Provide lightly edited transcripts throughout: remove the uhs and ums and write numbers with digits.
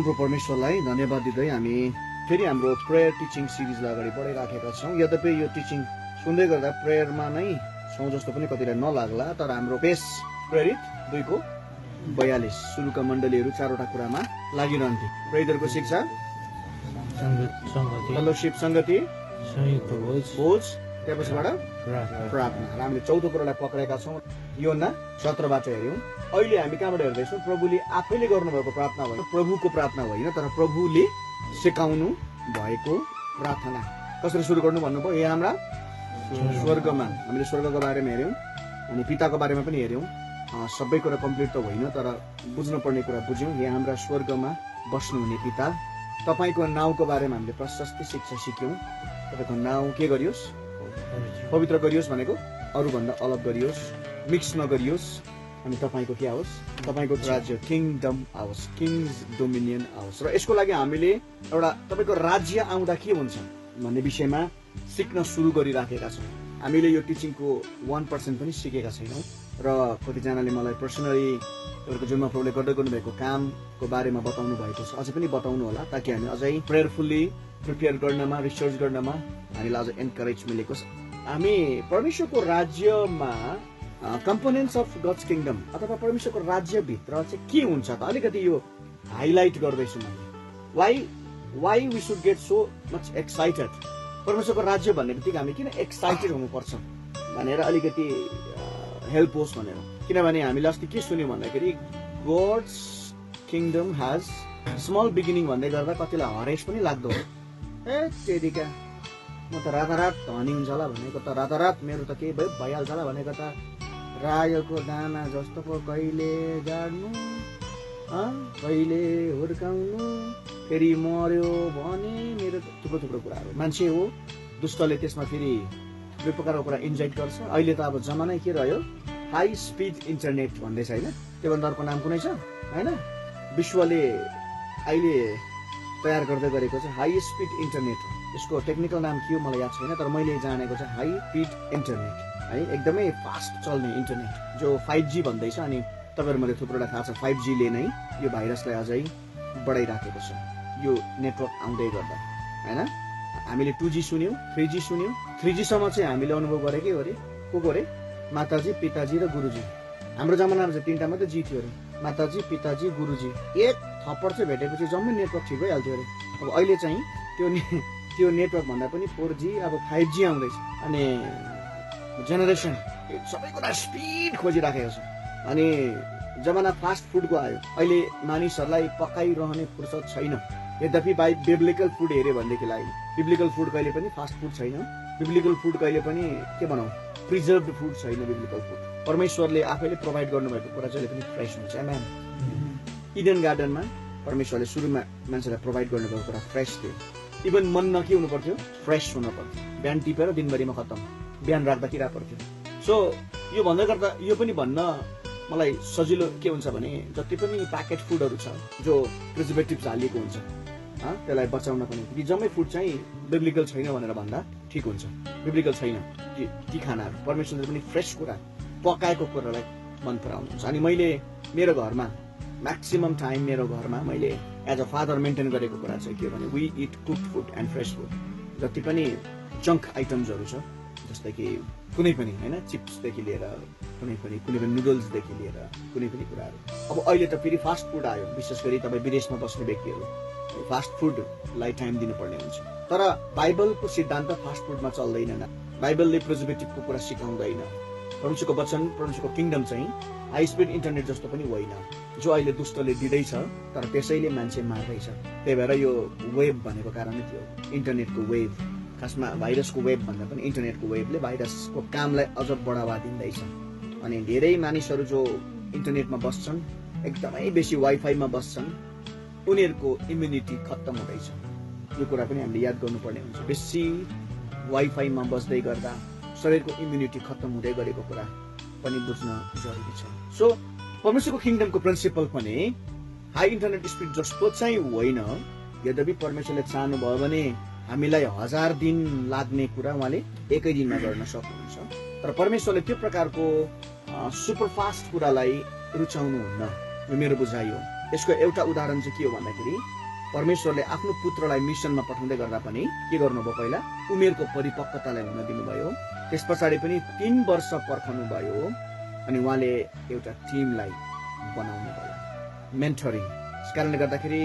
परमप्रभु परमेश्वरलाई धन्यवाद दिँदै हामी फेरि हाम्रो प्रेयर टिचिङ सिरिजलाई अगाडि बढाइराखेका छौँ। यद्यपि यो टिचिङ सुन्दै गर्दा प्रेयरमा नै छौँ जस्तो पनि कतिलाई नलाग्ला, तर हाम्रो पेस प्रेरित 2:42 सुरुका मण्डलीहरू 4वटा कुरामा लागिरहन्थे। प्रेरितहरूको शिक्षा, फेलोशिप, संगति, भोज, त्यसपछिबाट प्रार्थना। र हामीले 4औं कुरालाई पक्रेका छौँ। योना 17बाट हेऱ्यौँ। अहिले हामी कहाँबाट हेर्दैछौँ? प्रभुले आफैले गर्नुभएको प्रार्थना होइन, प्रभुको प्रार्थना होइन, तर प्रभुले सिकाउनु भएको प्रार्थना। कसरी सुरु गर्नु भन्नुभयो? हे हाम्रा स्वर्गमा। हामीले स्वर्गको बारेमा हेऱ्यौँ अनि पिताको बारेमा पनि हेऱ्यौँ। सबै कुरा कम्प्लिट त होइन, तर बुझ्नुपर्ने कुरा बुझ्यौँ। हे हाम्रा स्वर्गमा बस्नुहुने पिता, तपाईँको नाउँको बारेमा हामीले प्रशस्ति शिक्षा सिक्यौँ। तपाईँको नाउँ के गरियोस्? पवित्र गरियोस् भनेको अरूभन्दा अलग गरियोस्, मिक्स नगरियोस्। अनि तपाईँको के आओस्? तपाईँको राज्य, किङडम आओस्, किङ्स डोमिनियन आओस्। र यसको लागि हामीले एउटा तपाईँको राज्य आउँदा के हुन्छ भन्ने विषयमा सिक्न सुरु गरिराखेका छौँ। हामीले यो टिचिङको 1% पनि सिकेका छैनौँ। र कतिजनाले मलाई पर्सनली तपाईँको जुनमा प्रभुले गर्दै गर्नुभएको कामको बारेमा बताउनु भएको छ। अझै पनि बताउनु होला, ताकि हामी अझै प्रेयरफुल्ली प्रिपेयर गर्नमा, रिसर्च गर्नमा हामीलाई अझ एन्करेज मिलेको छ। हामी परमेश्वरको राज्यमा कम्पोनेन्ट्स अफ गड्स किङडम अथवा परमेश्वरको राज्यभित्र चाहिँ के हुन्छ त अलिकति यो हाइलाइट गर्दैछु मैले। Why we should get so much excited? परमेश्वरको राज्य भन्ने बित्तिकै हामी किन एक्साइटेड हुनुपर्छ भनेर अलिकति हेल्प होस् भनेर। किनभने हामीले अस्ति के सुन्यौँ भन्दाखेरि gods kingdom has small beginning भन्दै गर्दा कतिलाई हरेस पनि लाग्दो हो। तेरिका म त रातारात धनी हुन्छ होला भनेको त, रातारात मेरो त केही भइहाल्छ होला भनेको त, रायोको दाना जस्तो पो कहिले जाड्नु, कहिले हुर्काउनु, फेरि मर्यो भने मेरो थुप्रो थुप्रो कुराहरू। मान्छे हो, दुष्टले त्यसमा फेरि दुई प्रकारको कुरा इन्जेक्ट गर्छ। अहिले त अब जमानै के रह्यो? हाई स्पिड इन्टरनेट भन्दैछ होइन? त्योभन्दा अर्को नाम कुनै छ होइन? विश्वले अहिले तयार गर्दै गरेको छ हाई स्पिड इन्टरनेट। यसको टेक्निकल नाम के हो मलाई याद छैन, तर मैले जानेको चाहिँ हाई स्पिड इन्टरनेट है, एकदमै फास्ट चल्ने इन्टरनेट जो 5G भन्दैछ। अनि तपाईँहरूमध्ये थुप्रोलाई थाहा छ 5Gले नै यो भाइरसलाई अझै बढाइराखेको छ यो नेटवर्क आउँदै गर्दा होइन। हामीले 2G सुन्यौँ, 3G सुन्यौँ। 3G सम्म चाहिँ हामीले अनुभव गरेकै हो अरे। को अरे? माताजी, पिताजी र गुरुजी। हाम्रो जमानामा चाहिँ 3टा मात्रै जी थियो अरे, माताजी, पिताजी, गुरुजी। एक थप्पड चाहिँ भेटेपछि जम्मै नेटवर्क ठिक भइहाल्थ्यो अरे। अब अहिले चाहिँ त्यो नेटवर्क भन्दा पनि 4G, अब 5G आउँदैछ। अनि जेनेरेसन सबै कुरा स्पिड खोजिराखेको छ। अनि जमाना फास्ट फुडको आयो। अहिले मानिसहरूलाई पकाइरहने फुर्सद छैन। यद्यपि बिब्लिकल फुड हेऱ्यो भनेदेखिलाई बिब्लिकल फुड कहिले पनि फास्ट फुड छैन। बिब्लिकल फुड कहिले पनि के भनौँ, प्रिजर्भड फुड छैन। बिब्लिकल फुड परमेश्वरले आफैले प्रोभाइड गर्नुभएको कुरा जहिले पनि फ्रेस हुन्छ। आमेन। इडन गार्डनमा परमेश्वरले सुरुमा मान्छेलाई प्रोभाइड गर्नुभएको कुरा फ्रेस थियो। इभन मनमा के हुनु पर्थ्यो? फ्रेस हुनु पर्थ्यो। बिहान टिपेर दिनभरिमा खत्तम, बिहान राख्दा किरा पर्थ्यो। सो यो भन्दै गर्दा यो पनि भन्न मलाई सजिलो के हुन्छ भने जति पनि प्याकेट फुडहरू छ जो प्रिजर्भेटिभ्स हालिएको हुन्छ त्यसलाई बचाउनको निम्ति जम्मै फुड चाहिँ बिब्लिकल छैन भनेर भन्दा ठिक हुन्छ। बिब्लिकल छैन ती खानाहरू। परमेश्वरले पनि फ्रेस कुरा, पकाएको कुरालाई मन पराउनुहुन्छ। अनि मैले मेरो घरमा म्याक्सिमम टाइम मेरो घरमा मैले एज अ फादर मेन्टेन गरेको कुरा चाहिँ के भने we eat cooked food and fresh food. जति पनि जङ्क आइटम्सहरू छ जस्तै कि कुनै पनि होइन, चिप्सदेखि लिएर कुनै पनि नुडल्सदेखि लिएर कुनै पनि कुराहरू। अब अहिले त फेरि फास्ट फुड आयो। विशेष गरी तपाईँ विदेशमा बस्ने व्यक्तिहरू फास्ट फुडलाई टाइम दिनुपर्ने हुन्छ। तर बाइबलको सिद्धान्त फास्ट फुडमा चल्दैन। बाइबलले प्रिजर्भेटिभको कुरा सिकाउँदैन। परमेश्वरको वचन, परमेश्वरको किङडम चाहिँ हाई स्पिड इन्टरनेट जस्तो पनि होइन जो अहिले दुष्टले दिँदैछ, तर त्यसैले मान्छे मार्दैछ। त्यही भएर यो वेब भनेको कारणै थियो, इन्टरनेटको वेब। खासमा भाइरसको वेब भन्दा पनि इन्टरनेटको वेबले भाइरसको कामलाई अझ बढावा दिँदैछ। अनि धेरै मानिसहरू जो इन्टरनेटमा बस्छन्, एकदमै बेसी वाइफाईमा बस्छन्, उनीहरूको इम्युनिटी खत्तम हुँदैछ। यो कुरा पनि हामीले याद गर्नुपर्ने हुन्छ। बेसी वाइफाईमा बस्दै गर्दा शरीरको इम्युनिटी खत्तम हुँदै गरेको कुरा पनि बुझ्न जरुरी छ। सो परमेश्वरको किङडमको प्रिन्सिपल पनि हाई इन्टरनेट स्पिड जस्तो चाहिँ होइन। यद्यपि परमेश्वरले चाहनुभयो भने हामीलाई 1000 दिन लाग्ने कुरा उहाँले एकै दिनमा गर्न सक्नुहुन्छ। तर परमेश्वरले त्यो प्रकारको सुपर फास्ट कुरालाई रुचाउनुहुन्न। यो मेरो बुझाइ हो। यसको एउटा उदाहरण चाहिँ के हो भन्दाखेरि परमेश्वरले आफ्नो पुत्रलाई मिसनमा पठाउँदै गर्दा पनि के गर्नुभयो, पहिला उमेरको परिपक्वतालाई हुन दिनुभयो। त्यस पछाडि पनि 3 वर्ष पर्खनु भयो अनि उहाँले एउटा टिमलाई बनाउनु भयो, मेन्टरिङ। यस कारणले गर्दाखेरि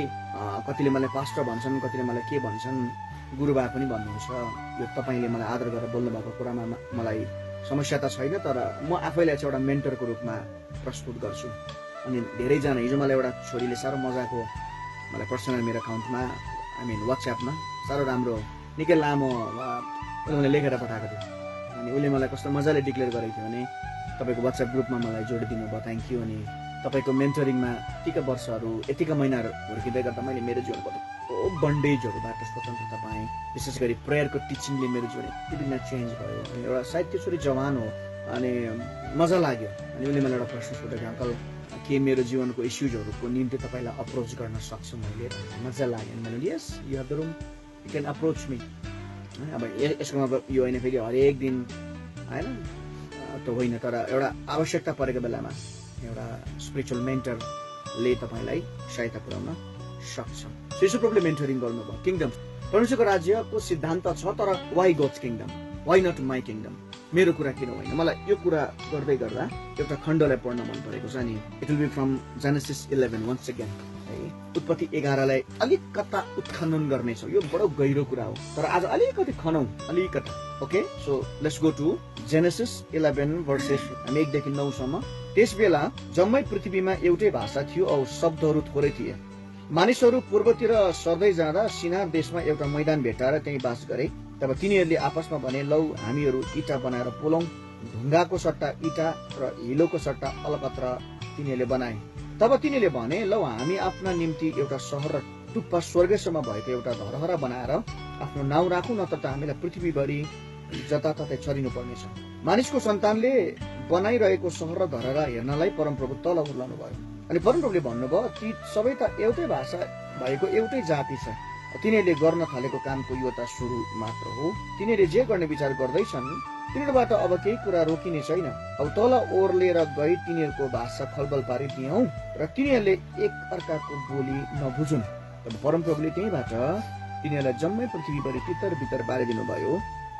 कतिले मलाई पास्टर भन्छन्, कतिले मलाई के भन्छन्, गुरुबा पनि भन्नुहुन्छ। यो तपाईँले मलाई आदर गरेर बोल्नु भएको कुरामा मलाई समस्या त छैन, तर म आफैलाई चाहिँ एउटा मेन्टरको रूपमा प्रस्तुत गर्छु। अनि धेरैजना, हिजो मलाई एउटा छोरीले साह्रो मजाको मलाई पर्सनल मेरो एकाउन्टमा वाट्सएपमा साह्रो राम्रो निकै लामो उनीहरूले लेखेर पठाएको थियो। अनि उसले मलाई कस्तो मजाले डिक्लेयर गरेको थियो भने तपाईँको वाट्सएप ग्रुपमा मलाई जोडिदिनु भयो, थ्याङ्क यू। अनि तपाईँको मेन्टरिङमा यतिका वर्षहरू यतिका महिनाहरू हुर्किँदै गर्दा मैले मेरो जीवनको बन्डेजहरूबाट स्वतन्त्रता पाएँ। विशेष गरी प्रेयरको टिचिङले मेरो जीवन यति बिना चेन्ज भयो। अनि एउटा सायद त्यो छोरी जवान हो अनि मजा लाग्यो। अनि उसले मलाई एउटा प्रश्न सोधेको, अङ्कल के मेरो जीवनको इस्युजहरूको निम्ति तपाईँलाई अप्रोच गर्न सक्छु मैले? मजा लाग्यो। अनि मैले yes, you have the room, you can approach me. अब यसको मतलब यो होइन फेरि हरेक दिन होइन त होइन, तर एउटा आवश्यकता परेको बेलामा एउटा स्पिरिचुअल मेन्टरले तपाईँलाई सहायता पुर्याउन सक्छ। यीशु प्रभुले मेन्टरिङ गर्नुभयो। किङडम, परमेश्वरको राज्यको सिद्धान्त छ, तर why God's kingdom, why not my kingdom, मेरो कुरा किन होइन? मलाई यो कुरा गर्दै गर्दा एउटा खण्डलाई पढ्न मन परेको छ। अनि it will be from Genesis 11 once again है। उत्पत्ति 11लाई अलिकता उत्खनन गर्नेछौँ। यो बडो गहिरो कुरा हो, तर आज अलिकति खनौँ, अलिकता। Okay, so let's go to Genesis 11 verses 1 देखि 9 सम्म। त्यस बेला जम्मै पृथ्वीमा एउटै भाषा थियो औ शब्दहरू थोरै थिए। मानिसहरू पूर्वतिर सर्दै जाँदा सिनार देशमा एउटा मैदान भेट्टाएर त्यही बास गरे। तब तिनीहरूले आपसमा भने, लौ हामीहरू इँटा बनाएर पोलौं। ढुङ्गाको सट्टा इँटा र हिलोको सट्टा अलकत्र तिनीहरूले बनाए। तब तिनीहरूले भने, लौ हामी आफ्ना निम्ति एउटा सहर र टुप्पा स्वर्गसम्म भएको एउटा धरहरा बनाएर आफ्नो नाउँ राखौँ, नत्र त हामीलाई पृथ्वीभरि जताततै चरिनु पर्नेछ। मानिसको सन्तानले बनाइरहेको सहर र धरहरा हेर्नलाई परमप्रभु तल उर्लाउनु भयो। अनि परमप्रभुले भन्नुभयो, ती सबै त एउटै भाषा भएको एउटै जाति छ। तिनीहरूले गर्न थालेको कामको यो त सुरु मात्र हो। तिनीहरूले जे गर्ने विचार गर्दैछन् तिनीहरूबाट अब केही कुरा रोकिने छैन। अब तल ओर्लेर गई तिनीहरूको भाषा खलबल पारिदियौं र तिनीहरूले एक अर्काको बोली नबुझुन्। तब परमप्रभुले त्यहीबाट तिनीहरूलाई जम्मै पृथ्वीभरि तितर बितर बारिदिनु भयो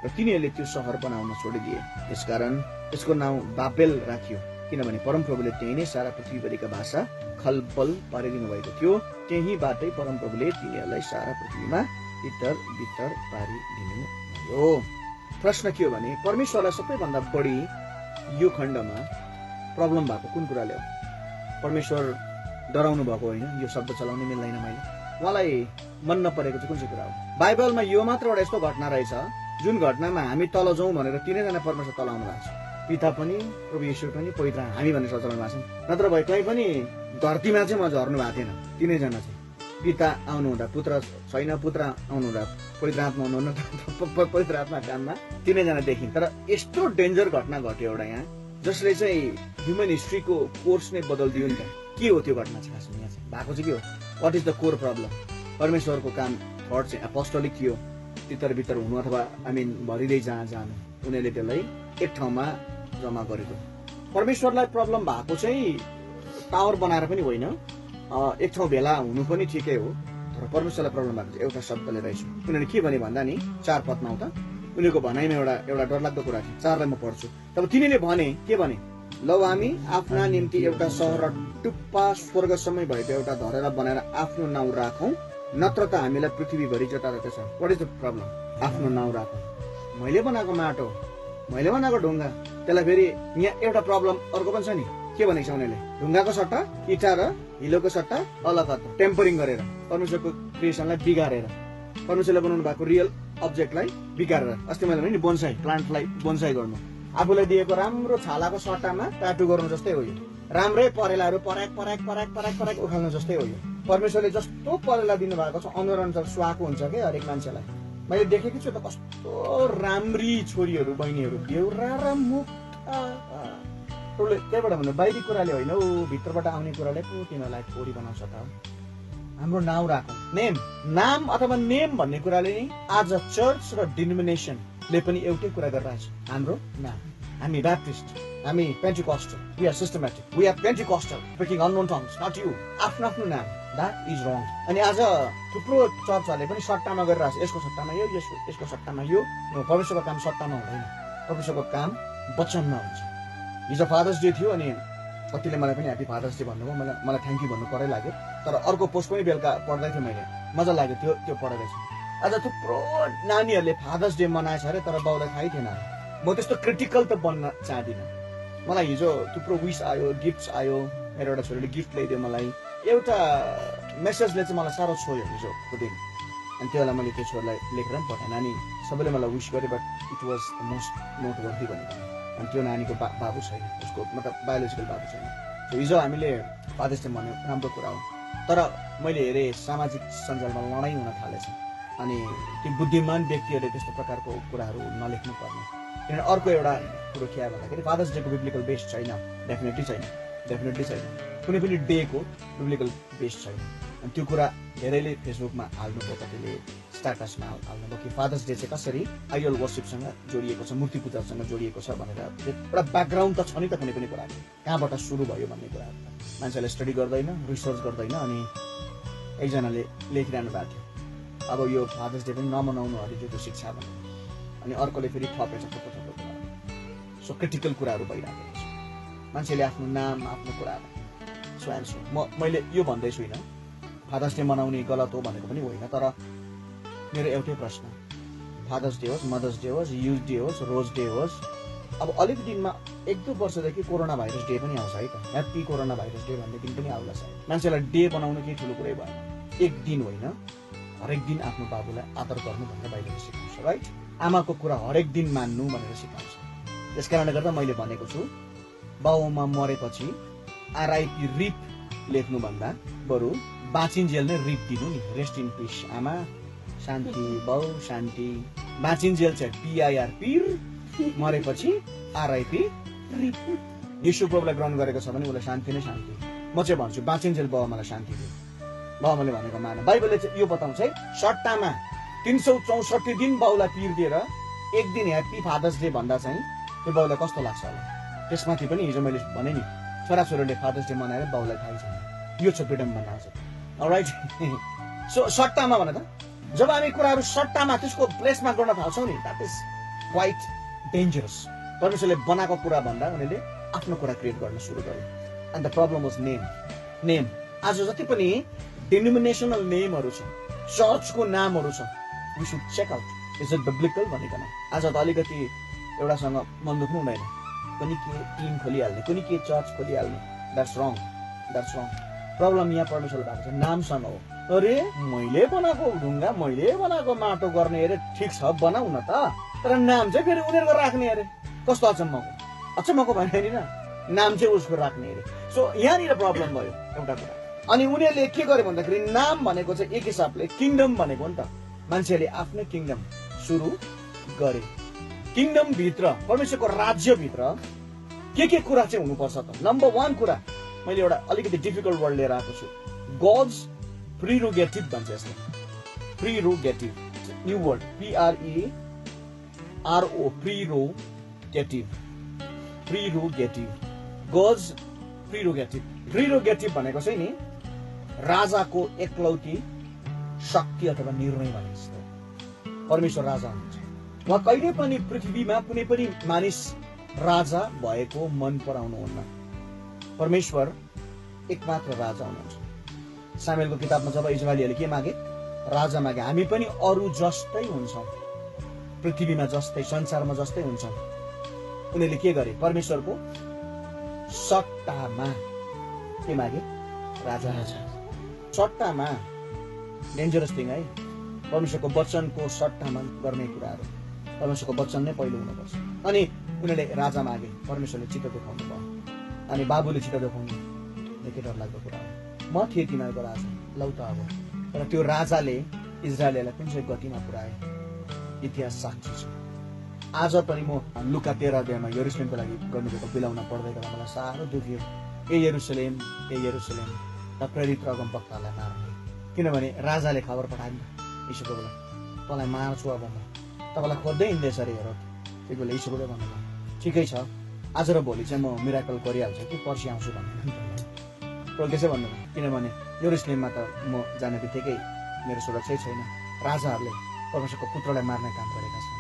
र तिनीहरूले त्यो सहर बनाउन छोडिदिए। त्यसकारण त्यसको नाउँ बाबेल राखियो, किनभने परमप्रभुले त्यही नै सारा पृथ्वीभरिका भाषा खलबल पारिदिनु भएको थियो। त्यहीबाटै परमप्रभुले तिनीहरूलाई सारा पृथ्वीमा तितर बितर पारिदिनु भयो। प्रश्न के हो भने, परमेश्वरलाई सबैभन्दा बढी यो खण्डमा प्रब्लम भएको कुन कुराले हो? परमेश्वर डराउनु भएको होइन, यो शब्द चलाउनै मिल्दैन मैले। उहाँलाई मन नपरेको चाहिँ कुन चाहिँ कुरा हो? बाइबलमा यो मात्र एउटा यस्तो घटना रहेछ जुन घटनामा हामी तल जाउँ भनेर तीनैजना परमेश्वर तल आउनु भएको छ। पिता पनि, प्रभु येशू पनि, पवित्र हामी भनेर सचलाउनु भएको छ। नत्र भए कहीँ पनि धरतीमा चाहिँ म झर्नु भएको थिएन। तीनैजना चाहिँ पिता आउनुहुँदा पुत्र छैन, पुत्र आउनुहुँदा पवित्र आत्मा आउनुहुन्न, पवित्र आत्मा काममा तीनैजना देखिन्। तर यस्तो डेन्जर घटना घट्यो एउटा यहाँ, जसले चाहिँ ह्युमन हिस्ट्रीको कोर्स नै बदलिदियो नि त। के हो त्यो घटना चाहिँ खासमा यहाँ चाहिँ भएको चाहिँ के हो? What is the core problem? परमेश्वरको काम थर्ड चाहिँ अपोस्टोलिक थियो, तितर बितर हुनु अथवा भरिँदै जानु। उनीहरूले त्यसलाई एक ठाउँमा जम्मा गरेको। परमेश्वरलाई प्रब्लम भएको चाहिँ टावर बनाएर पनि होइन, एक ठाउँ भेला हुनु पनि ठिकै हो, तर परमेश्वरलाई प्रब्लम भएको चाहिँ एउटा शब्दले रहेछ। उनीहरूले के भने भन्दा नि 4 पदमा हो त, उनीहरूको भनाइमा एउटा डरलाग्दो कुरा थियो। 4लाई म पढ्छु। तब तिनीहरूले भने, के भने? लौ हामी आफ्ना निम्ति एउटा सहर र टुप्पा स्वर्गसम्म भएको एउटा धरहरा बनाएर आफ्नो नाउँ राखौँ, नत्र त हामीलाई पृथ्वीभरि जताततै छ। What is the problem? आफ्नो नाउँ राखौँ। मैले बनाएको माटो, मैले बनाएको ढुङ्गा, त्यसलाई फेरि यहाँ एउटा प्रब्लम अर्को पनि छ नि। के भनेको छ उनीहरूले? ढुङ्गाको सट्टा इँटा र हिलोको सट्टा अलकत्र टेम्परिङ गरेर, परमेश्वरको क्रिएसनलाई बिगारेर, परमेश्वरले बनाउनु भएको रियल अब्जेक्टलाई बिगारेर। अस्ति मैले भने नि बोन्साई, प्लान्टलाई बोन्साई गर्नु, आफूलाई दिएको राम्रो छालाको सट्टामा टाटु गर्नु जस्तै हो यो। राम्रै परेलाहरू पराक पराक पराक पराक पराक उखाल्नु जस्तै हो यो। परमेश्वरले जस्तो परेला दिनुभएको छ अनुसार सुहाएको हुन्छ कि हरेक मान्छेलाई। मैले देखेको छु त कस्तो राम्री छोरीहरू बहिनीहरू, बेउरा र मुखा। त्यहीबाट भन्नु बाहिरी कुराले होइन हौ, भित्रबाट आउने कुराले पो तिनीहरूलाई छोरी बनाउँछ त। हाम्रो नाउँ राखौँ, नेम, नाम अथवा नेम भन्ने कुराले नि आज चर्च र डिनोमिनेसनले पनि एउटै कुरा गरिरहेछ। हाम्रो नाम, हामी ब्याप्टिस्ट, हामी Pentecostal, we are systematic, we are Pentecostal, speaking unknown tongues, not you, आफ्नो नाम, द्याट इज रङ। अनि आज थुप्रो चर्चहरूले पनि सट्टामा गरिरहेको छ, यसको सट्टामा यो, यसको सट्टामा यो। परमेश्वरको काम सट्टामा हुँदैन, परमेश्वरको काम वचनमा हुन्छ। हिजो फादर्स डे थियो अनि कतिले मलाई पनि ह्याप्पी फादर्स डे भन्नुभयो, मलाई थ्याङ्क यू भन्नु करै लाग्यो। तर अर्को पोस्ट पनि बेलुका पढ्दै थिएँ मैले, मजा लाग्यो त्यो पढेर चाहिँ। आज थुप्रो नानीहरूले फादर्स डे मनाएछ अरे, तर बाउलाई थाहै थिएन। म त्यस्तो क्रिटिकल त बन्न चाहदिनँ। मलाई हिजो थुप्रो विस आयो, गिफ्ट्स आयो, मेरो एउटा छोरीले गिफ्ट ल्याइदियो मलाई। एउटा मेसेजले चाहिँ मलाई साह्रो छोयो हिजोको दिन। अनि त्यो बेला मैले त्यो छोरीलाई लेखेर पनि पठाएँ, नानी सबैले मलाई विस गरेँ, but it was the most note worthy भनेको। अनि त्यो नानीको बाबु छैन, उसको मतलब बायोलोजिकल बाबु छैन। हिजो हामीले फादर्स डे मनायो, राम्रो कुरा हो। तर मैले हेरेँ सामाजिक सञ्जालमा लडाइँ हुन थालेछ। अनि ती बुद्धिमान व्यक्तिहरूले त्यस्तो प्रकारको कुराहरू नलेख्नु पर्ने। किनभने अर्को एउटा कुरो के आयो भन्दाखेरि फादर्स डेको बिब्लिकल बेस छैन, डेफिनेटली छैन। कुनै पनि डेको बिब्लिकल बेस छैन। अनि त्यो कुरा धेरैले फेसबुकमा हाल्नुभयो, कतिले स्ट्याटसमा हाल्नुभयो कि फादर्स डे चाहिँ कसरी आइडल वर्सिपसँग जोडिएको छ, मूर्ति पूजासँग जोडिएको छ भनेर। एउटा ब्याकग्राउन्ड त छ नि त कुनै पनि कुरा, कहाँबाट सुरु भयो भन्ने कुरा मान्छेले स्टडी गर्दैन, रिसर्च गर्दैन। अनि एकजनाले लेखिरहनु भएको थियो, अब यो फादर्स डे पनि नमनाउनु अरे जो शिक्षा भन्ने। अनि अर्कोले फेरि थपेछ थुप्रो कुरा। सो क्रिटिकल कुराहरू भइरहेको छ, मान्छेले आफ्नो नाम, आफ्नो कुराहरू सो एन्ड सो। मैले यो भन्दै छुइनँ फादर्स डे मनाउने गलत हो भनेको पनि होइन, तर मेरो एउटै प्रश्न, फादर्स डे होस्, मदर्स डे होस्, युथ डे होस्, रोज डे होस्, अब अलिक दिनमा 1-2 वर्षदेखि कोरोना भाइरस डे पनि आउँछ है त, ह्याप्पी कोरोना भाइरस डे भन्ने दिन पनि आउला सायद। मान्छेलाई डे बनाउनु केही ठुलो कुरै भएन, एक दिन होइन, हरेक दिन आफ्नो बाबुलाई आदर गर्नु भनेर बाइबलले सिकाउँछ, राइट? आमाको कुरा हरेक दिन मान्नु भनेर सिकाउँछ। त्यस कारणले गर्दा मैले भनेको छु, बाउआमा मरेपछि आरआइपी रिप लेख्नुभन्दा बरु बाँचिन्जेल नै रिप दिनु नि, रेस्ट इन पिस आमा, शान्ति बाउ, शान्ति। बाँचिन्जेल चाहिँ पिआइआर पिर, मरेपछि आरआइपी रिप। यीशु प्रभुलाई ग्रहण गरेको छ भने उसलाई शान्ति नै शान्ति। म चाहिँ भन्छु बाँचिन्जेल बाउआमालाई शान्ति दिनु, बाउआमाले भनेको मान। बाइबलले चाहिँ यो बताउँछ है, सट्टामा 364 दिन बाउलाई पिर दिएर एक दिन ह्याप्पी फादर्स डे भन्दा चाहिँ त्यो बाउलाई कस्तो लाग्छ होला। त्यसमाथि पनि हिजो मैले भने नि, छोराछोरीले फादर्स डे मनाएर बाउलाई थाहै छैन, यो छ विडम्बना आज। अलराइट, सो सट्टामा भने त जब हामी कुराहरू सट्टामा त्यसको प्लेसमा गर्न थाल्छौँ नि, द्याट इज क्वाइट डेन्जरस। परमेश्वरले बनाएको कुरा भन्दा उनीहरूले आफ्नो कुरा क्रिएट गर्न सुरु गर्यो। And the problem was name. आज जति पनि डिनोमिनेसनल नेमहरू छ, चर्चको नामहरू छ, we should check out is it biblical भनिकन। आज त अलिकति एउटासँग मन दुख्नु हुँदैन, कुनै के टिम खोलिहाल्ने, कुनै के चर्च खोलिहाल्ने, द्याट्स रङ। प्रब्लम यहाँ परमेश्वरले भएको छ नामसँग हो। अरे मैले बनाएको ढुङ्गा, मैले बनाएको माटो गर्ने अरे, ठिक छ बनाऊ न त, तर नाम चाहिँ फेरि उनीहरूको राख्ने अरे। कस्तो अचम्मको भने न, नाम चाहिँ उसको राख्ने अरे। सो यहाँनिर प्रब्लम भयो एउटा कुरा। अनि उनीहरूले के गर्यो भन्दाखेरि नाम भनेको चाहिँ एक हिसाबले किङडम भनेको नि त, मान्छेले आफ्नै किङडम सुरु गरे। किङडम भित्र, परमेश्वरको राज्यभित्र के कुरा चाहिँ हुनुपर्छ त? नम्बर 1 कुरा मैले एउटा अलिकति डिफिकल्ट वर्ड लिएर आएको छु, गड्स प्रिरोगेटिभ भन्छ यसलाई। प्रिरोगेटिभ, न्यू वर्ड, PRERO, प्रिरोगेटिभ, गड्स प्रिरोगेटिभ भनेको चाहिँ नि राजाको एकलौटी शक्ति अथवा निर्णय भने जस्तो। परमेश्वर राजा हुनुहुन्छ, उहाँ कहिले पनि पृथ्वीमा कुनै पनि मानिस राजा भएको मन पराउनुहुन्न। परमेश्वर एकमात्र राजा हुनुहुन्छ। सामुएलको किताबमा जब इजरायलीहरूले के मागे, राजा मागे। हामी पनि अरू जस्तै हुन्छौँ, पृथ्वीमा जस्तै, संसारमा जस्तै हुन्छौँ। उनीहरूले के गरे, परमेश्वरको सट्टामा के मागे, राजा। सट्टामा डेन्जरस थिङ है, परमेश्वरको वचनको सट्टामा गर्ने कुराहरू। परमेश्वरको वचन नै पहिलो हुनुपर्छ। अनि उनीहरूले राजा मागे, परमेश्वरले चित्त देखाउनु भयो। अनि बाबुले चित्त देखाउनु निकै डरलाग्दो कुरा हो। म थिएँ तिमीहरूको राजा, लौ त अब। तर त्यो राजाले इजरायललाई कुन चाहिँ गतिमा पुर्यायो, इतिहास साक्षी छ। आज पनि म लुका 13 अध्यायमा यरुशलेमको लागि गर्नुभएको बिलाउन पढ्दै गर्दा मलाई साह्रो दुख्यो। ए यरुशलेम त प्रेरित र अगमवक्तालाई मार्ने। किनभने राजाले खबर पठायो नि यीशु प्रभुलाई, तँलाई मार्छु अब म, तपाईँलाई खोज्दै हिँड्दैछ अरे हेरोद। त्यति बेला यीशु प्रभुले भन्नुभयो, ठिकै छ, आज र भोलि चाहिँ म मिराकल गरिहाल्छु कि पर्सि आउँछु भन्दैन प्रभु त्यसै भन्दैन, किनभने यरुशलेममा त म जाने बित्तिकै मेरो सुरक्षै छैन। राजाहरूले परमेश्वरको पुत्रलाई मार्ने काम गरेका छन्।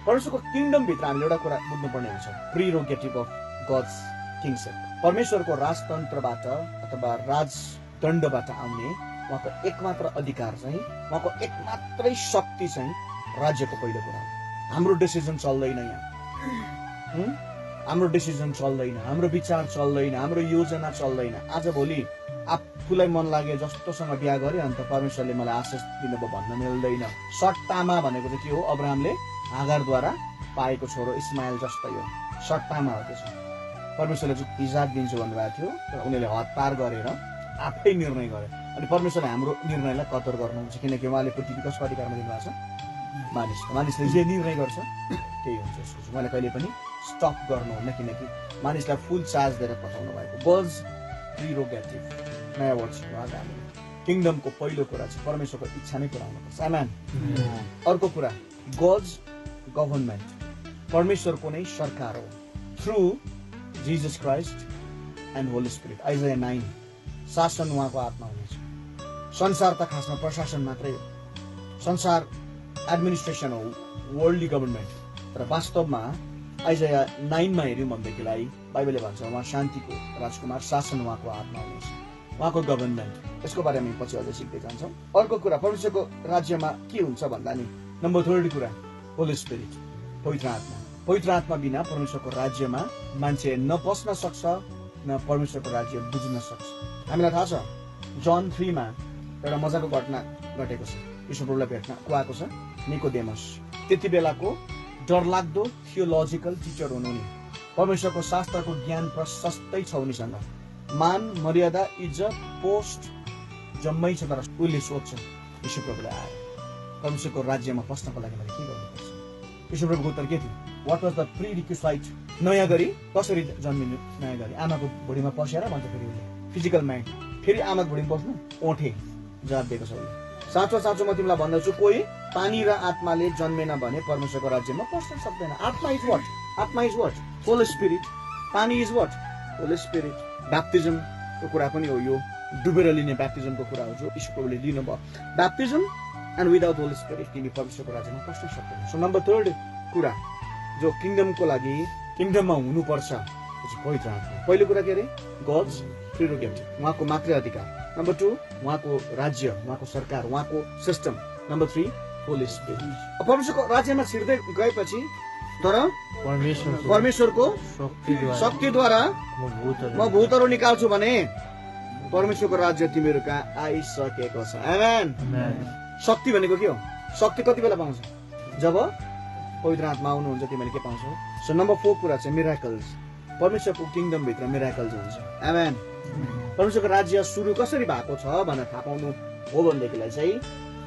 परमेश्वरको किङडमभित्र हामीले एउटा कुरा बुझ्नुपर्ने हुन्छ, प्रिरोगेटिभ अफ गड्स किङशिप। परमेश्वरको राजतन्त्रबाट अथवा राजदण्डबाट आउने उहाँको एकमात्र अधिकार चाहिँ, उहाँको एकमात्रै शक्ति चाहिँ राज्यको पहिलो कुरा हो। हाम्रो डिसिजन चल्दैन यहाँ, हाम्रो डिसिजन चल्दैन, हाम्रो विचार चल्दैन, हाम्रो योजना चल्दैन। आज भोलि आफूलाई मन लागे जस्तोसँग बिहा गरे अन्त परमेश्वरले मलाई आशिष दिनुभयो भन्न मिल्दैन। सट्टामा भनेको चाहिँ के हो? अब्राहमले हागारद्वारा पाएको छोरो इस्माइल जस्तै हो, सट्टामा हो त्यसो। परमेश्वरले चाहिँ इजाक दिन्छु भन्नुभएको थियो, तर उनीहरूले हतार गरेर आफै निर्णय गरे। अनि परमेश्वरले हाम्रो निर्णयलाई कदर गर्नुहुन्छ, किनकि उहाँले पृथ्वी कसको अधिकारमा दिनुभएको छ? मानिसले जे निर्णय गर्छ त्यही हुन्छ उसको। उहाँले कहिले पनि स्टप गर्नुहुन्न, किनकि मानिसलाई फुल चार्ज दिएर पठाउनु भएको। गड्स प्रिरोगेटिभ, नयाँ वर्ड छ आज हामीले। किङडमको पहिलो कुरा चाहिँ परमेश्वरको इच्छा नै पुरा हुनुपर्छ। आमेन। अर्को कुरा गड्स गभर्नमेन्ट, परमेश्वरको नै सरकार हो, through Jesus Christ and Holi spirit. आइजाया 9, शासन उहाँको हातमा हुनेछ। संसार त खासमा प्रशासन मात्रै हो, संसार एडमिनिस्ट्रेसन हो, वर्ल्डली गभर्नमेन्ट। तर वास्तवमा आइजाया 9 मा हेऱ्यौँ भनेदेखिलाई बाइबलले भन्छ उहाँ शान्तिको राजकुमार, शासन उहाँको हातमा हुनेछ, उहाँको गभर्नमेन्ट। यसको बारेमा हामी पछि अझै सिक्दै जान्छौँ। अर्को कुरा परमेश्वरको राज्यमा के हुन्छ भन्दा नि नम्बर 3 कुरा होली स्पिरिट, पवित्र आत्मा। पवित्र आत्मा बिना परमेश्वरको राज्यमा मान्छे न पस्न सक्छ न परमेश्वरको राज्य बुझ्न सक्छ। हामीलाई थाहा छ जन 3 मा एउटा मजाको घटना घटेको छ। यीशु प्रभुलाई भेट्न को आएको छ? निकोदेमस। त्यति बेलाको डरलाग्दो थियोलोजिकल टिचर हुनु नि, परमेश्वरको शास्त्रको ज्ञान प्रशस्तै छ उनीसँग, मान मर्यादा इज्जत पोस्ट जम्मै छ। तर उसले सोध्छ यीशु प्रभुलाई आएर परमेश्वरको राज्यमा पस्नको लागि मैले के गर्नुपर्छ? यीशु प्रभुको उत्तर के थियो? What was the prerequisite? नयाँ गरी कसरी जन्मिनु? नयाँ गरी आमाको भुँडीमा पसेर भन्छ फेरि उसले, फिजिकल माइन्ड। फेरि आमाको भुँडीमा पस्नु ओठे जवाब दिएको छ उसले। साँचो साँचो म तिमीलाई भन्दछु, कोही पानी र आत्माले जन्मेन भने परमेश्वरको राज्यमा पस्न सक्दैन। आत्मा इज वाट? आत्मा इज वाट? होली स्पिरिट। पानी इज वाट? होली स्पिरिट। ब्याप्टिजमको कुरा पनि हो यो, डुबेर लिने ब्याप्टिजमको कुरा हो जो यीशु प्रभुले लिनुभयो। Baptism and without Holi spirit तिमी परमेश्वरको राज्यमा पस्न सक्दैन। सो नम्बर 3 कुरा जो किङडमको लागि किङडममा हुनुपर्छ पवित्र आत्मा। पहिलो कुरा के अरे? गड्स प्रिरोगेटिभ, उहाँको मात्रै अधिकार। नम्बर 2 उहाँको राज्य, उहाँको सरकार, उहाँको सिस्टम। Number 3 Holi spirit. परमेश्वरको राज्यमा छिर्दै गएपछि तर परमेश्वरको शक्तिद्वारा म भूतहरू निकाल्छु भने परमेश्वरको राज्य तिमीहरू कहाँ आइसकेको छ। आमेन। शक्ति भनेको के हो? शक्ति कति बेला पाउँछ? जब पवित्र आत्मा आउनुहुन्छ तिमीले के पाउँछौ? सो नम्बर 4 कुरा चाहिँ मिराकल्स। परमेश्वरको किङडम भित्र मिराकल्स हुन्छ। आमेन। परमेश्वरको राज्य सुरु कसरी भएको छ भनेर थाहा पाउनु हो भनेदेखिलाई चाहिँ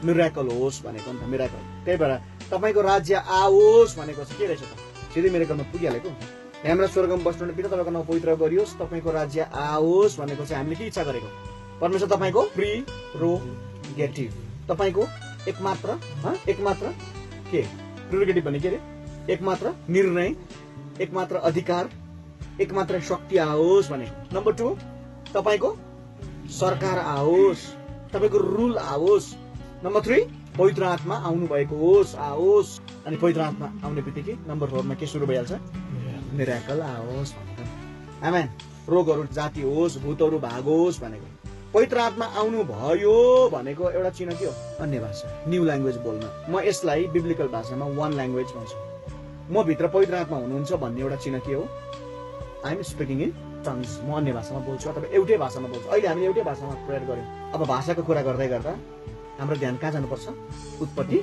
मिराकल होस् भनेको नि त, मिराकल। त्यही भएर तपाईँको राज्य आओस् भनेको चाहिँ के रहेछ त? सिधै मिराकलमा पुगिहालेको। हाम्रो स्वर्गमा बस्नु पिता तपाईँको नाउँ पवित्र गरियोस्, तपाईँको राज्य आओस् भनेको चाहिँ हामीले के इच्छा गरेको? परमेश्वर तपाईँको प्रिरोगेटिभ, तपाईँको एकमात्र के प्रिरोगेटिभ भने के अरे? एकमात्र निर्णय, एकमात्र अधिकार, एकमात्र शक्ति आओस् भनेको। नम्बर 2 तपाईँको सरकार आओस्, तपाईँको रुल आओस्। नम्बर 3 पवित्र आत्मा आउनु भएको होस्, आओस्। अनि पवित्र आत्मा आउने बित्तिकै नम्बर 4 मा के सुरु भइहाल्छ? मिराकल आओस् भनेको। आमेन। रोगहरू जाति होस्, भूतहरू भागोस् भनेको। पवित्र आत्मा आउनु भयो भनेको एउटा चिन्ह के हो? अन्य भाषा, न्यू ल्याङ्ग्वेज बोल्न। म यसलाई बिब्लिकल भाषामा वन ल्याङ्ग्वेज भन्छु। म भित्र पवित्र आत्मा हुनुहुन्छ भन्ने एउटा चिन्ह के हो? I am speaking in tongues. म अन्य भाषामा बोल्छु अथवा एउटै भाषामा बोल्छु। अहिले हामीले एउटै भाषामा प्रेयर गर्यौँ। अब भाषाको कुरा गर्दै गर्दा हाम्रो ध्यान कहाँ जानुपर्छ? उत्पत्ति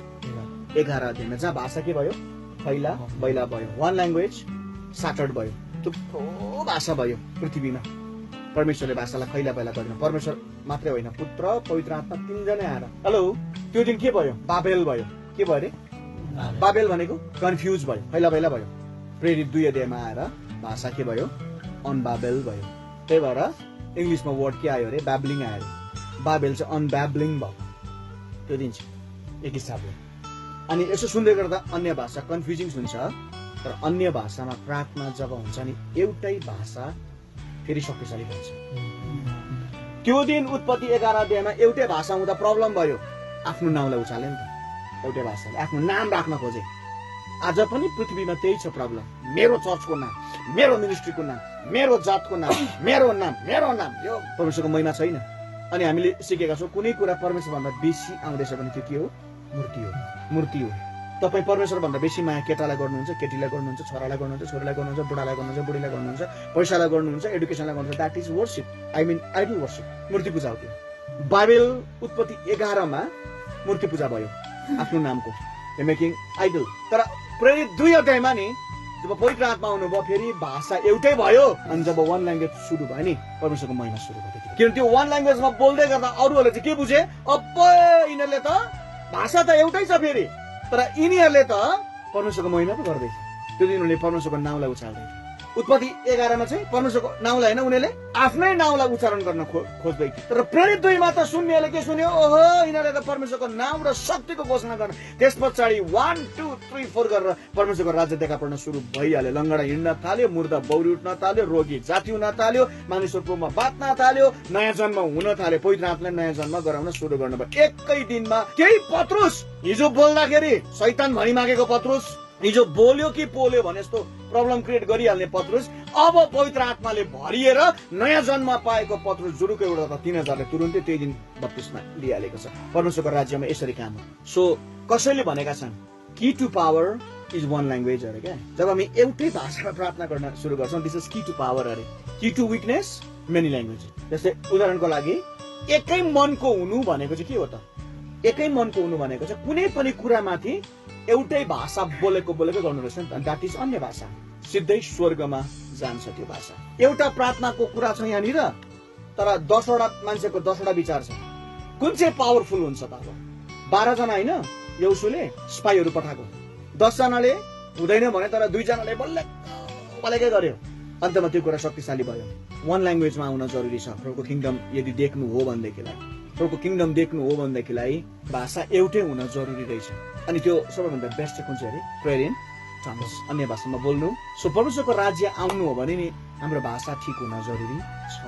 11 अध्यायमा, जहाँ भाषा के भयो? फैला बैला भयो। वन ल्याङ्ग्वेज स्याटर्ड भयो, थुप्रो भाषा भयो पृथ्वीमा। परमेश्वरले भाषालाई फैला बैला गरिदिनु। परमेश्वर मात्रै होइन, पुत्र पवित्र आत्मा 3 जनै आएर। हेलो, त्यो दिन के भयो? बाबेल भयो। के भयो अरे? बाबेल भनेको कन्फ्युज भयो, फैला बैला भयो। प्रेरित 2 अध्यायमा आएर भाषा के भयो? अनबाबेल भयो। त्यही भएर इङ्ग्लिसमा वर्ड के आयो अरे? ब्याब्लिङ आयो अरे। बाबेल चाहिँ अनब्याब्लिङ भयो त्यो दिन चाहिँ एक हिसाबले। अनि यसो सुन्दै गर्दा अन्य भाषा कन्फ्युजिङ हुन्छ, तर अन्य भाषामा प्रार्थना जब हुन्छ नि एउटै भाषा फेरि शक्तिशाली बन्छ। त्यो दिन उत्पत्ति 11 अध्यायमा एउटै भाषा हुँदा प्रब्लम भयो, आफ्नो नाउँलाई उचाले नि त, एउटै भाषाले आफ्नो नाम राख्न खोजे। आज पनि पृथ्वीमा त्यही छ प्रब्लम, मेरो चर्चको नाम, मेरो मिनिस्ट्रीको नाम, मेरो जातको नाम, मेरो नाम, मेरो नाम, यो परमेश्वरको महिमा छैन। अनि हामीले सिकेका छौँ कुनै कुरा परमेश्वरभन्दा बेसी आउँदैछ भने त्यो के हो? मूर्ति हो, मूर्ति हो। तपाईँ परमेश्वरभन्दा बेसी माया केटालाई गर्नुहुन्छ, केटीलाई गर्नुहुन्छ, छोरालाई गर्नुहुन्छ, छोरीलाई गर्नुहुन्छ, बुढालाई गर्नुहुन्छ, बुढीलाई गर्नुहुन्छ, पैसालाई गर्नुहुन्छ, एडुकेसनलाई गर्नुहुन्छ, that is worship. I mean idol worship, मूर्ति पूजा हो त्यो। बाइबल उत्पत्ति 11 मा मूर्ति पूजा भयो आफ्नो नामको, मेकिङ आइडल। तर प्रेरित 2 अध्यायमा नि जब पवित्र आत्मा आउनुभयो फेरि भाषा एउटै भयो। अनि जब वन ल्याङ्ग्वेज सुरु भयो नि परमेश्वरको महिमा सुरु भयो। किनभने त्यो वन ल्याङ्ग्वेजमा बोल्दै गर्दा अरूहरूले चाहिँ के बुझे? अब यिनीहरूले त भाषा त एउटै छ फेरि, तर यिनीहरूले त परमेश्वरको महिमा पो गर्दैछ। त्यो दिन उनीहरूले परमेश्वरको नाउँलाई उचाल्दै थिए। उत्पत्ति 11 मा चाहिँ परमेश्वरको नाउँलाई होइन, उनीहरूले आफ्नै नाउँलाई उच्चारण गर्न खोज्दै थिए। तर प्रेरित 2 मा त सुन्नेहरूले के सुन्यो? ओहो, यिनीहरूले त परमेश्वरको नाम र शक्तिको घोषणा गर्न। त्यस पछाडि 1 2 3 4 गरेर परमेश्वरको राज्य देखा पर्न सुरु भइहाल्यो। लङ्गडा हिँड्न थाल्यो, मुर्दा बौरी उठ्न थाल्यो, रोगी जाति हुन थाल्यो, मानिसहरूमा बाँच्न थाल्यो, नयाँ जन्म हुन थाल्यो। पवित्र आत्माले नयाँ जन्म गराउन सुरु गर्नुभयो एकै दिनमा। त्यही पत्रुस हिजो बोल्दाखेरि शैतान भनिमागेको पत्रुस, हिजो बोल्यो कि पोल्यो भने जस्तो प्रब्लम क्रिएट गरिहाल्ने पत्रुस, अब पवित्र आत्माले भरिएर नयाँ जन्म पाएको पत्रुस जुरुको एउटा 3000ले तुरुन्तै त्यही दिन बत्तिसमा लिइहालेको छ। परमेश्वरको राज्यमा यसरी काम हो। सो कसैले भनेका छन् की to power is one language अरे क्या। जब हामी एउटै भाषामा प्रार्थना गर्न सुरु गर्छौँ, this is key to power अरे। Key to weakness many language. जस्तै उदाहरणको लागि एकै मनको हुनु भनेको चाहिँ के हो त? एकै मनको हुनु भनेको चाहिँ कुनै पनि कुरामाथि एउटै भाषा बोलेको गर्नु रहेछ नि त, द्याट इज अन्य भाषा। सिधै स्वर्गमा जान्छ त्यो भाषा। एउटा प्रार्थनाको कुरा छ यहाँनिर, तर 10 वटा मान्छेको 10 वटा विचार छ। कुन चाहिँ पावरफुल हुन्छ त? अब 12 जना होइन यहोशूले स्पाईहरू पठाएको, 10 जनाले हुँदैन भने तर 2 जनाले बल्लेकै गर्यो, अन्तमा त्यो कुरा शक्तिशाली भयो। वन ल्याङ्ग्वेजमा आउन जरुरी छ। प्रभुको किङडम यदि देख्नु हो भनेदेखिलाई, प्रभुको किङडम देख्नु हो भनेदेखिलाई भाषा एउटै हुन जरुरी रहेछ। अनि त्यो सबैभन्दा बेस्ट चाहिँ कुन चाहिँ अरे? प्रेयर इन टङ्ग्स, अन्य भाषामा बोल्नु। सो परमेश्वरको राज्य आउनु हो भने नि हाम्रो भाषा ठिक हुन जरुरी छ।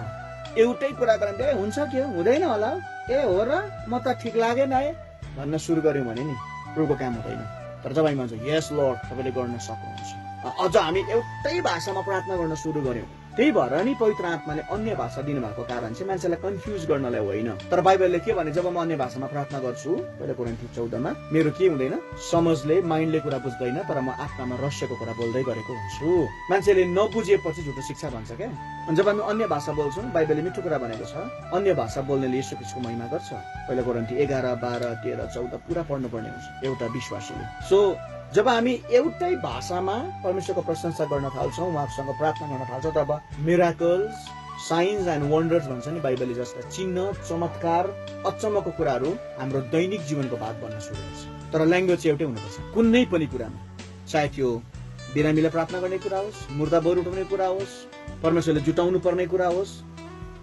एउटै कुरा गर्दा हुन्छ के हुँदैन होला, ए हो र म त ठिक लागेन है भन्न सुरु गर्यौँ भने नि प्रभुको काम हुँदैन। तर जब हामी भन्छौँ यस लर्ड, तपाईँले गर्न सक्नुहुन्छ, अझ हामी एउटै भाषामा प्रार्थना गर्न सुरु गर्यौँ, त्यही भएर नि पवित्र आत्माले अन्य भाषा दिनुभएको कारण चाहिँ मान्छेलाई कन्फ्युज गर्नलाई होइन। तर बाइबलले के भने, जब म अन्य भाषामा प्रार्थना गर्छु, पहिला कोरिन्थी 14 मा, मेरो के हुँदैन? समझले, माइन्डले कुरा बुझ्दैन, तर म आत्मामा रहस्यको कुरा बोल्दै गरेको हुन्छु। मान्छेले नबुझेपछि झुटो शिक्षा भन्छ क्या। अनि जब हामी अन्य भाषा बोल्छौँ, बाइबलले मिठो कुरा भनेको छ, अन्य भाषा बोल्नेले येशू ख्रीष्टको महिमा गर्छ। पहिला कोरिन्थी 11 12 13 14 पुरा पढ्नु पर्ने हुन्छ एउटा विश्वासीले। सो जब हामी एउटै भाषामा परमेश्वरको प्रशंसा गर्न थाल्छौँ, उहाँसँग प्रार्थना गर्न थाल्छौँ, तब मिराकल्स, साइन्स एन्ड वन्डर्स भन्छ नि बाइबलले, जस्ता चिन्ह, चमत्कार, अचम्मको कुराहरू हाम्रो दैनिक जीवनको भाग बन्न सुरु हुन्छ। तर ल्याङ्ग्वेज चाहिँ एउटै हुनुपर्छ कुनै पनि कुरामा, चाहे त्यो बिरामीलाई प्रार्थना गर्ने कुरा होस्, मुर्दा बौर उठाउने कुरा होस्, परमेश्वरले जुटाउनु पर्ने कुरा होस्,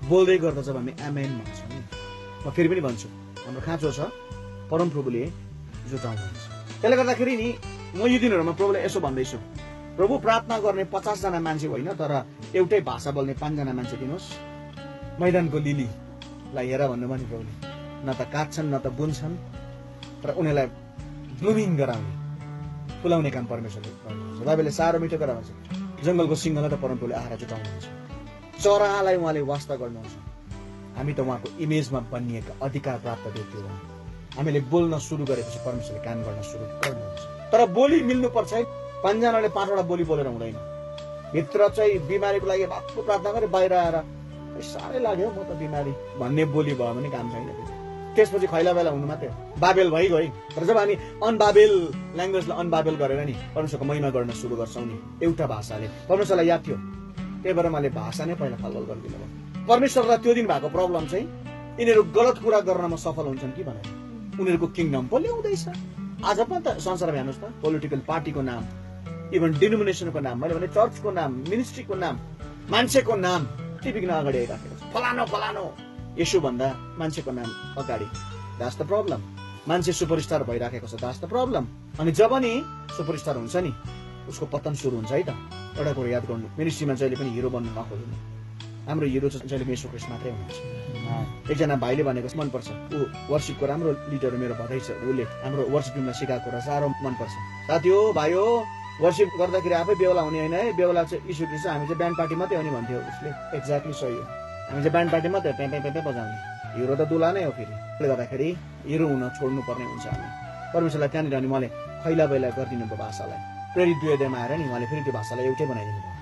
बोल्दै गर्दा जब हामी आमेन भन्छौँ नि, म फेरि पनि भन्छु, हाम्रो खाँचो छ परमप्रभुले जुटाउनुहुन्छ। त्यसले गर्दाखेरि नि म यो दिनहरूमा प्रभुलाई यसो भन्दैछु, प्रभु प्रार्थना गर्ने 50 जना मान्छे होइन, तर एउटै भाषा बोल्ने 5 जना मान्छे दिनुहोस्। मैदानको लिलीलाई हेर भन्नुभयो नि प्रभुले, न त काट्छन् न त बुन्छन्, तर उनीहरूलाई ब्लुमिङ गराउने, फुलाउने काम परमेश्वरले गर्नुहुन्छ। बाइबलले साह्रो मिठो कुरा भन्छ, जङ्गलको सिंहलाई त परमप्रभुले आहारा जुटाउनुहुन्छ, चरालाई उहाँले वास्ता गर्नुहुन्छ। हामी त उहाँको इमेजमा बनिएका अधिकार प्राप्त व्यक्ति हो। हामीले बोल्न सुरु गरेपछि परमेश्वरले काम गर्न सुरु गर्नुहुन्छ। तर बोली मिल्नुपर्छ है। 5 जनाले 5 वटा बोली बोलेर हुँदैन। भित्र चाहिँ बिमारीको लागि भक्कु प्रार्थना गरे, बाहिर आएर साह्रै लाग्यो म त बिमारी भन्ने बोली भयो भने काम छैन। त्यसपछि खैला बेला हुनु मात्रै हो, बाबेल भइगयो है। तर जब हामी अनबाबेल ल्याङ्ग्वेजलाई अनबाबेल गरेर नि परमेश्वरको महिमा गर्न सुरु गर्छौँ नि एउटा भाषाले, परमेश्वरलाई याद थियो, त्यही भएर मैले भाषा नै पहिला फलफल गरिदिनु भयो। परमेश्वरलाई त्यो दिन भएको प्रब्लम चाहिँ यिनीहरू गलत कुरा गर्नमा सफल हुन्छन् कि भनेर, उनीहरूको किङडम पो ल्याउँदैछ। आज पनि त संसारमा हेर्नुहोस् त, पोलिटिकल पार्टीको नाम, इभन डिनोमिनेसनको नाम, मैले भने चर्चको नाम, मिनिस्ट्रीको नाम, मान्छेको नाम टिपिकन अगाडि आइराखेको छ। फलानो फलानो यसो भन्दा मान्छेको नाम अगाडि, द्याट्स द प्रब्लम। मान्छे सुपरस्टार भइराखेको छ, द्याट्स द प्रब्लम। अनि जब नि सुपरस्टार हुन्छ नि उसको पतन सुरु हुन्छ है त। एउटा कुरो याद गर्नु, मिनिस्ट्रीमा जहिले पनि हिरो बन्नु नखोज्नु। हाम्रो हिरो चाहिँ जहिले येशू ख्रीष्ट मात्रै हुनुहुन्छ। एकजना भाइले भनेको मनपर्छ, ऊ वर्शिपको राम्रो लिडर मेरो भदै छ, उसले हाम्रो वर्शिप टिमलाई सिकाएको कुरा साह्रो मनपर्छ। साथी हो, भाइ हो, वर्शिप गर्दाखेरि आफै बेहुला हुने होइन है, बेहुला चाहिँ यीशु ख्रीष्ट, हामी चाहिँ ब्यान्ड पार्टी मात्रै हो नि भन्थ्यो उसले। एक्ज्याक्टली सही हो, हामी चाहिँ ब्यान्ड पार्टी मात्रै पे बजाउने, हिरो त दुला नै हो। फेरि त्यसले गर्दाखेरि हिरो हुन छोड्नु पर्ने हुन्छ हामी। परमेश्वरलाई त्यहाँनिर अनि उहाँले खैला बैला गरिदिनु भयो भाषालाई, प्रेरित 2 अध्यायमा आएर नि उहाँले फेरि त्यो भाषालाई एउटै बनाइदिनु भयो।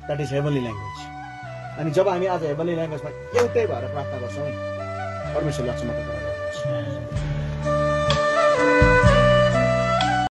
That is heavenly language. अनि जब हामी आज हेभनली ल्याङ्ग्वेजमा एउटै भएर प्रार्थना गर्छौँ नि, परमेश्वरले चमत्कार गर्नुहुन्छ।